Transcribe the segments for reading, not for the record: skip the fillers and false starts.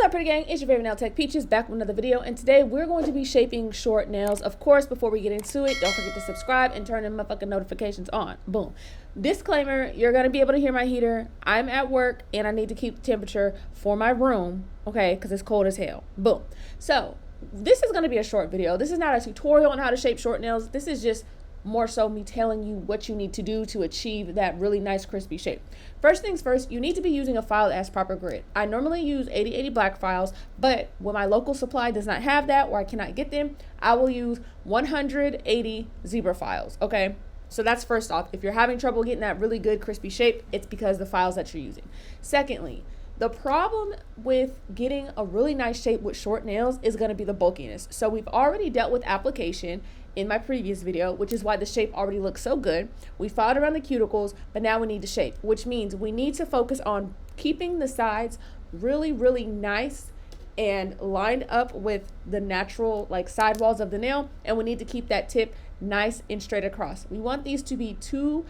What's up, pretty gang? It's your favorite nail tech Peaches back with another video, and today we're going to be shaping short nails. Of course, before we get into it, don't forget to subscribe and turn them motherfucking notifications on. Boom. Disclaimer, you're going to be able to hear my heater. I'm at work and I need to keep the temperature for my room, okay, because it's cold as hell. Boom. So this is going to be a short video. This is not a tutorial on how to shape short nails. This is just more so me telling you what you need to do to achieve that really nice crispy shape. First things first, you need to be using a file that has proper grit. I normally use 80/80 black files, but when my local supply does not have that or I cannot get them, I will use 180 zebra files, okay? So that's first off. If you're having trouble getting that really good crispy shape, it's because the files that you're using. Secondly, the problem with getting a really nice shape with short nails is going to be the bulkiness. So we've already dealt with application in my previous video, which is why the shape already looks so good. We filed around the cuticles, but now we need to shape, which means we need to focus on keeping the sides really, really nice and lined up with the natural like sidewalls of the nail, and we need to keep that tip nice and straight across. We want these to be two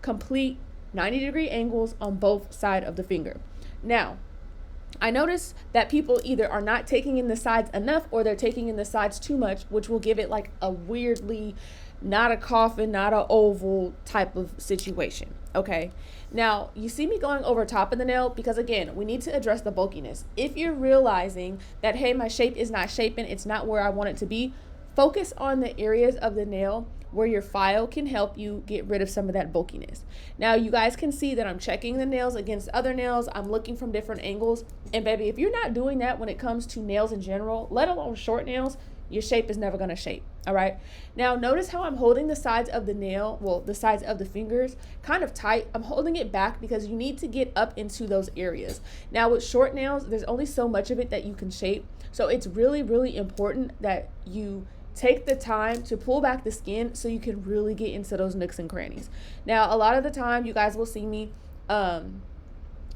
complete 90-degree angles on both sides of the finger. Now, I notice that people either are not taking in the sides enough or they're taking in the sides too much, which will give it like a weirdly, not a coffin, not an oval type of situation, okay? Now, you see me going over top of the nail because, again, we need to address the bulkiness. If you're realizing that, hey, my shape is not shaping, it's not where I want it to be, focus on the areas of the nail where your file can help you get rid of some of that bulkiness. Now, you guys can see that I'm checking the nails against other nails. I'm looking from different angles. And baby, if you're not doing that when it comes to nails in general, let alone short nails, your shape is never gonna shape, all right? Now, notice how I'm holding the sides of the nail, well, the sides of the fingers, kind of tight. I'm holding it back because you need to get up into those areas. Now, with short nails, there's only so much of it that you can shape. So it's really, really important that you take the time to pull back the skin so you can really get into those nooks and crannies. Now, a lot of the time, you guys will see me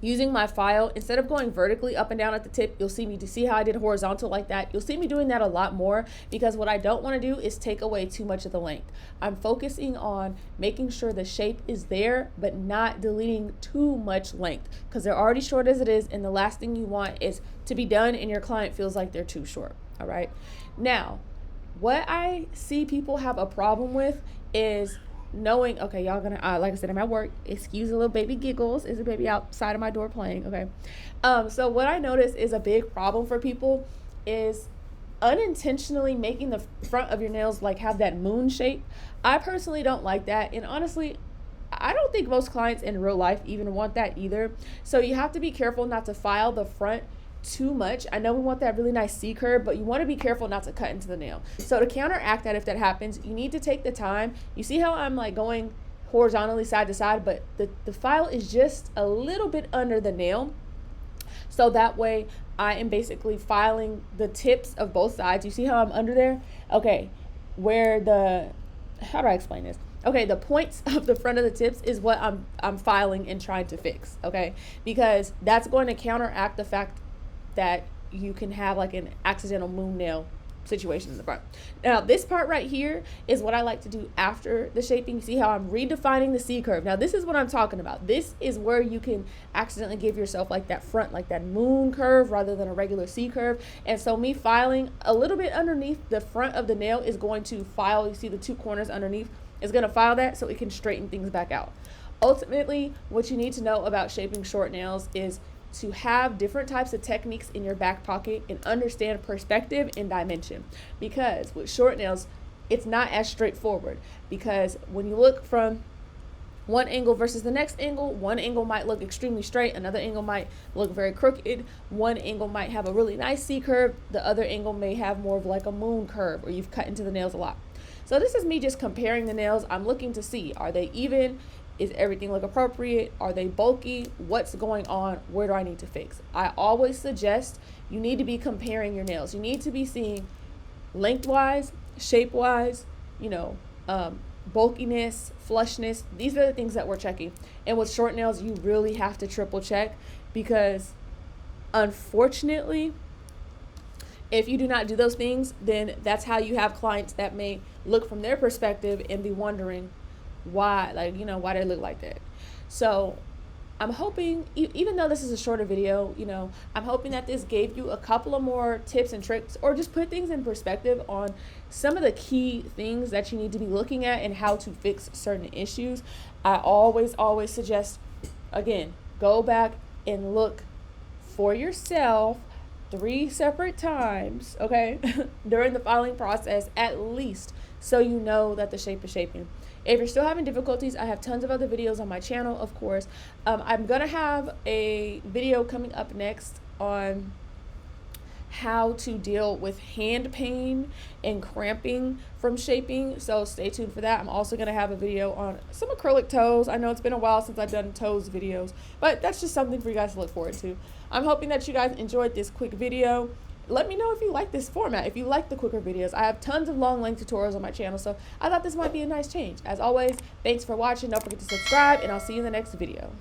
using my file. Instead of going vertically up and down at the tip, you'll see me to see how I did horizontal like that. You'll see me doing that a lot more because what I don't want to do is take away too much of the length. I'm focusing on making sure the shape is there, but not deleting too much length because they're already short as it is, and the last thing you want is to be done and your client feels like they're too short, all right? Now, what I see people have a problem with is knowing, okay, y'all gonna, like I said, I'm at work, excuse the little baby giggles, is a baby outside of my door playing, okay? So what I notice is a big problem for people is unintentionally making the front of your nails like have that moon shape. I personally don't like that, and honestly, I don't think most clients in real life even want that either. So you have to be careful not to file the front too much. I know we want that really nice C curve, but you want to be careful not to cut into the nail. So to counteract that, if that happens, you need to take the time. You see how I'm like going horizontally side to side, but the file is just a little bit under the nail. So that way I am basically filing the tips of both sides. You see how I'm under there? Okay, where how do I explain this? Okay, the points of the front of the tips is what I'm filing and trying to fix, okay? Because that's going to counteract the fact that you can have like an accidental moon nail situation in the front. Now, this part right here is what I like to do after the shaping. See how I'm redefining the C curve. Now, this is what I'm talking about. This is where you can accidentally give yourself like that front, like that moon curve rather than a regular C curve. And so me filing a little bit underneath the front of the nail is going to file, you see the two corners underneath, is going to file that so it can straighten things back out. Ultimately, what you need to know about shaping short nails is to have different types of techniques in your back pocket and understand perspective and dimension. Because with short nails, it's not as straightforward. Because when you look from one angle versus the next angle, one angle might look extremely straight, another angle might look very crooked, one angle might have a really nice C curve, the other angle may have more of like a moon curve, or you've cut into the nails a lot. So this is me just comparing the nails. I'm looking to see, are they even? Is everything look appropriate? Are they bulky? What's going on? Where do I need to fix? I always suggest you need to be comparing your nails. You need to be seeing lengthwise, shape-wise, bulkiness, flushness. These are the things that we're checking. And with short nails, you really have to triple check because unfortunately, if you do not do those things, then that's how you have clients that may look from their perspective and be wondering why, why they look like that. So I'm hoping, even though this is a shorter video, you know, I'm hoping that this gave you a couple of more tips and tricks, or just put things in perspective on some of the key things that you need to be looking at and how to fix certain issues. I always suggest, again, go back and look for yourself 3 separate times, okay, during the filing process at least, so you know that the shape is shaping. If you're still having difficulties, I have tons of other videos on my channel, of course. I'm gonna have a video coming up next on how to deal with hand pain and cramping from shaping, so stay tuned for that. I'm also going to have a video on some acrylic toes. I know it's been a while since I've done toes videos, but that's just something for you guys to look forward to. I'm hoping that you guys enjoyed this quick video. Let me know if you like this format, if you like the quicker videos. I have tons of long length tutorials on my channel, so I thought this might be a nice change. As always, thanks for watching. Don't forget to subscribe, and I'll see you in the next video.